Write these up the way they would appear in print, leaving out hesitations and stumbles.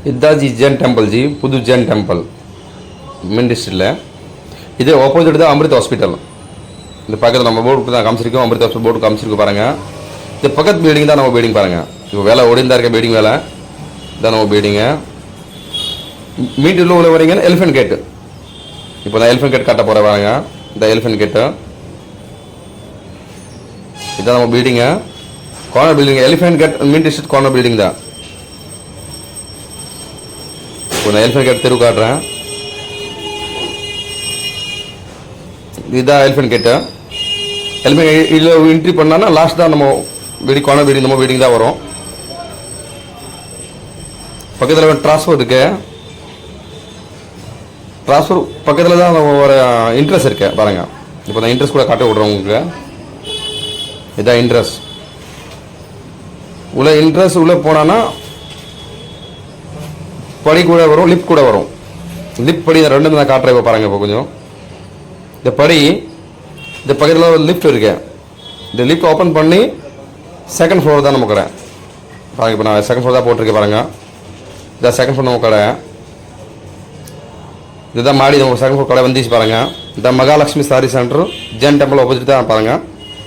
இதுதான் G gen temple G, புது gen temple main டிஸ்ட்ரிக்டில். இது ஆப்போசிட் தான் அமிர்த் ஹாஸ்பிட்டல். இந்த பக்கத்தில் நம்ம போர்டு தான் காமிச்சிருக்கோம், அமிர்த் ஹாஸ்பிட்டல் போர்டு காமிச்சிருக்கு பாருங்கள். இந்த பக்கத்து பில்டிங் தான் நம்ம பில்டிங் பாருங்கள். இப்போ வேலை ஓடிந்தா இருக்க பில்டிங் வேலை இதான் நம்ம பில்டிங்கு. மீட்டரில் உள்ள வரீங்கன்னா எலிஃபென்ட் கேட்டு. இப்போ நான் எலிஃபென்ட் கேட் கட்ட போகிறேன் பாருங்க. இந்த எலிஃபென்ட் கேட்டு இதான் நம்ம building, corner building. Elephant gate mean district corner building தான். இப்போ நான் எலிஃபென்ட் கேட் தெரு காட்டுறேன். இதுதான் எலிஃபென்ட் கேட்டு. எலிஃபென்ட் இதில் என்ட்ரி பண்ணான்னா லாஸ்ட் தான் நம்ம பில்டிங், கார்னர் பில்டிங் நம்ம பில்டிங் தான் வரும். பக்கத்தில் ட்ரான்ஸ்ஃபர் இருக்கு. ட்ரான்ஸ்ஃபர் பக்கத்தில் தான் நம்ம ஒரு இன்ட்ரெஸ்ட் இருக்கு பாருங்க. இப்போ நான் இன்ட்ரெஸ்ட் கூட காட்ட விட்றேன் உங்களுக்கு. இதான் இன்ட்ரெஸ்ட். உள்ள இன்ட்ரெஸ்ட் உள்ளே போனான்னா படி கூட வரும், லிஃப்ட் கூட வரும். லிஃப்ட் படி ரெண்டு நான் காட்டுறேன். இப்போ பாருங்கள். இப்போ கொஞ்சம் இந்த படி, இந்த பக்கத்தில் ஒரு லிஃப்ட் இருக்கு. இந்த லிஃப்ட் ஓப்பன் பண்ணி செகண்ட் ஃப்ளோர் தான் நம்ம கடை பாருங்கள். இப்போ நான் செகண்ட் ஃப்ளோர் தான் போட்டிருக்கேன் பாருங்கள். இதான் செகண்ட் ஃப்ளோர் நம்ம கடை. இதுதான் மாடி. நம்ம செகண்ட் ஃப்ளோர் கடை வந்துச்சு பாருங்கள். இந்த Mahalakshmi sari centre Jain temple opposite தான் பாருங்கள்.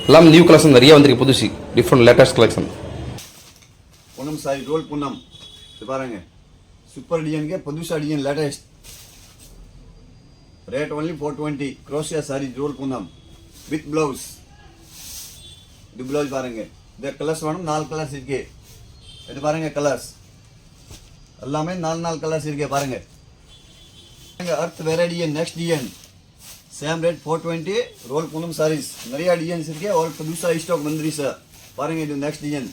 எல்லாம் நியூ கலெக்ஷன் நிறைய வந்திருக்கு, புதுசு different latest collection. Poonam sari roll Poonam இது பாருங்க. சூப்பர் டிசைன் के புதுசா design latest. Rate only 420. Crochet sari roll Poonam with blouse. இது ப்ளவுஸ் பாருங்க. இந்த கலர்ஸ் வேணும், 4 கலர்ஸ் இருக்கு. இது பாருங்க கலர்ஸ் எல்லாமே 4 கலர்ஸ் இருக்கு பாருங்க. அர்த் வேற design next design same rate 420. Roll Poonam saris நிறைய டிசைன்ஸ் இருக்கு. और புதுசா ஸ்டாக் வந்துருச்சு சார் பாருங்க. இது next design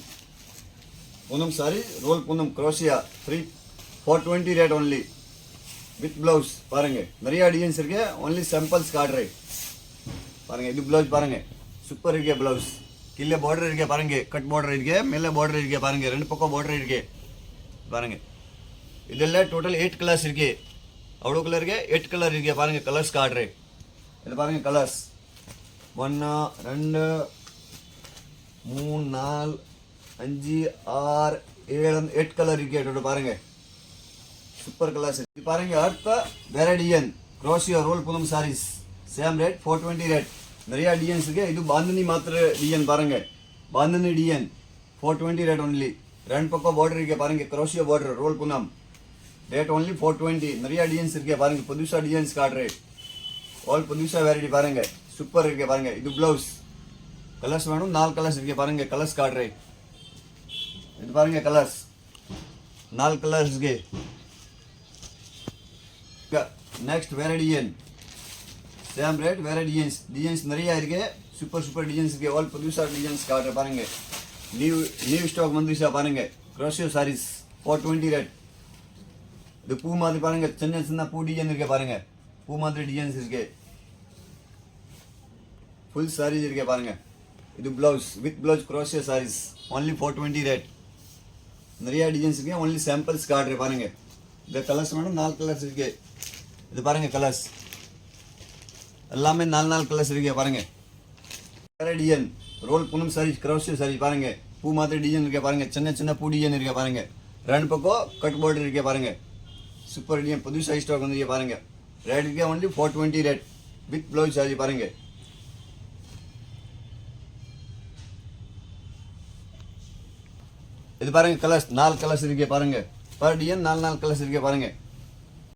Poonam sari roll Poonam crochet 420 rate only with blouse பாருங்க. நிறைய டிசைன்ஸ் இருக்கு. only samples காட்றேன் பாருங்க. இது ब्लाउज பாருங்க. சூப்பர் இருக்கு ब्लाउज. கீழ border இருக்கு பாருங்க. கட் border இருக்கு, மேல border இருக்கு பாருங்க. ரெண்டு பக்கம் border இருக்கு பாருங்க. இதெல்லாம் டோட்டல் 8 கலர்ஸ் இருக்கு. அவ்வளோ கலர் இருக்கு, 8 கலர் இருக்கு பாருங்க. கலர்ஸ் காட்றேன். இது பாருங்க கலர்ஸ் 1 2 3 4 5 6 7 8 கலர் இருக்கு பாருங்க. சூப்பர் கலர்ஸ் இது பாருங்க. அடுத்த வேற design crochet roll Poonam saris same rate 420 rate. நிறைய டிசைன்ஸ் இருக்கு. இது பாந்தனி மாத்திர டிசைன் பாருங்க. Bandhani design 420 rate only. ரெண்டு பக்கம் border இருக்கு பாருங்க. Crochet border roll Poonam rate only 420. நிறைய டிசைன்ஸ் இருக்கு பாருங்க. புதுசா டிசைன்ஸ் காட்றேன். ஆல் புதுசா வெரைட்டி பாருங்க. சூப்பர் இருக்கு பாருங்க. இது ப்ளவுஸ். கலர்ஸ் வேணும், 4 கலர்ஸ் இருக்கு பாருங்க. கலர்ஸ் காட்றேன். இது பாருங்க கலர்ஸ் 4 கலர்ஸ் के नेक्स्ट வேற டிசைன் சேம் ரேட். வேற டிசைன்ஸ் நிறைய இருக்கு. சூப்பர் டிசைன்ஸ் இருக்கு. ஆல் புதுசா டிசைன்ஸ் காட்ற பாருங்க. நியூ ஸ்டாக் வந்துருச்சா பாருங்க. Crochet saris 420 rate. இது பூ மாதிரி பாருங்க. சின்ன பூ டிசைன் இருக்கு பாருங்க. பூ மாதிரி டிசைன்ஸ் இருக்கு. ஃபுல் சாரீஸ் இருக்கு பாருங்க. இது blouse with blouse crochet saris only 420 rate. நிறைய டிசைன்ஸ் இருக்கு. only samples காட்றேன் பாருங்க. இந்த கலர்ஸ் வேணும், 4 கலர்ஸ் இருக்கு. இது பாருங்க கலர்ஸ் எல்லாமே 4 கலர்ஸ் இருக்கு பாருங்க. வேற design roll Poonam saris crochet saris பாருங்க. பூ மாதிரி டிசைன் இருக்கு பாருங்க. சின்ன பூ டிசைன் இருக்கு பாருங்க. ரெண்டு பக்கம் கட் border இருக்கு பாருங்க. சூப்பர் டிசைன் புதுசா ஸ்டாக் வந்துருக்கு பாருங்க. ரேட் இருக்கு only 420 rate with blouse sorry பாருங்க. இது பாருங்க கலர்ஸ் 4 கலர்ஸ் இருக்கு பாருங்க. பர் டிசைன் 4 கலர்ஸ் இருக்கு பாருங்க.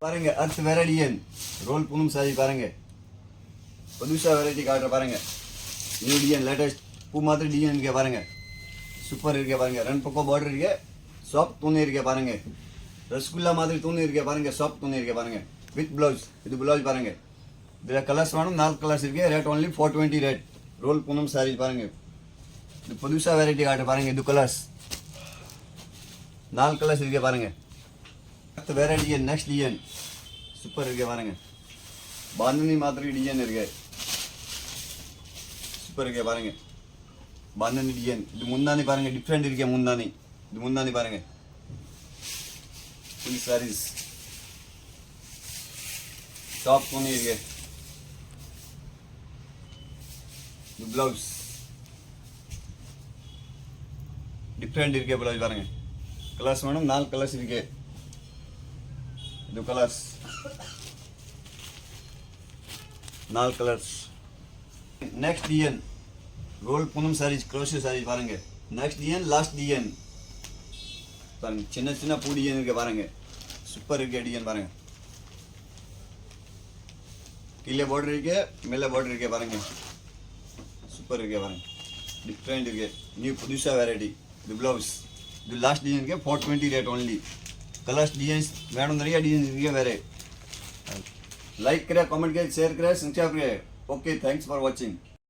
பாருங்க அர்த் வேற டிசைன் ரோல் பூனம் சாரி பாருங்க. புதுசா வெரைட்டி காட்ற பாருங்க. நியூ டிசைன் லேட்டஸ்ட் பூ மாதிரி டிசைன் இருக்கு பாருங்க. சூப்பர் இருக்கு பாருங்க. ரெண்டு பக்கம் border இருக்கு. சாஃப்ட் துணி இருக்கு பாருங்க. ரசகுல்லா மாதிரி துணி இருக்கு பாருங்க. சாஃப்ட் துணி இருக்கு பாருங்க வித் ப்ளவுஸ். இது ப்ளவுஸ் பாருங்க. இதுல கலர்ஸ் வேணும், 4 கலர்ஸ் இருக்கு. Rate only 420 rate. Roll Poonam sari பாருங்க. இது புதுசா வெரைட்டி காட்ற பாருங்க. இது கலர்ஸ் 4 கலர்ஸ் இருக்கு பாருங்க. அடுத்து வேற டிசைன் நெக்ஸ்ட் டிசைன் சூப்பர் இருக்கு பாருங்க. பாந்தனி மாதிரி டிசைன் இருக்கு. சூப்பர் இருக்கு பாருங்க. பாந்தனி டிசைன். இது முந்தானி பாருங்க. டிஃப்ரெண்ட் இருக்கு முந்தானி. இது முந்தானி பாருங்க. ஃபுல் சாரீஸ் டாப் துணி இருக்கு. இது ப்ளவுஸ் டிஃப்ரெண்ட் இருக்கு. ப்ளவுஸ் பாருங்க. கலர்ஸ் வேணும், 4 கலர்ஸ் இருக்கு. ಇದು ಕಲರ್ಸ್ 4 கலர்ஸ் நெக்ஸ்ட் டிஎன் ரோல் பூனம் சாரீஸ் க்ரோஷியோ சாரீஸ் பாருங்க நெக்ஸ்ட் டிஎன் லாஸ்ட் டிஎன் பாருங்க சின்ன சின்ன பூ டிஎன் இருக்கு பாருங்க சூப்பர் இருக்கு டிஎன் பாருங்க கீழே பார்டர் இருக்கு மேலே பார்டர் இருக்கு பாருங்க சூப்பர் இருக்கு பாருங்க டிஃப்ரெண்ட் இருக்கு நியூ புதுசா வெரைட்டி இது ப்ளவுஸ் இது லாஸ்ட் டிஎன் இருக்கு 420 ரேட் ஒன்லி கலர்ஸ் டிஎன்ஸ் வேணும் நிறைய டிஎன்ஸ் இருக்கு வேற लाइक करें कमेंट करें शेयर करें सब्सक्राइब करें ओके थैंक्स फॉर वॉचिंग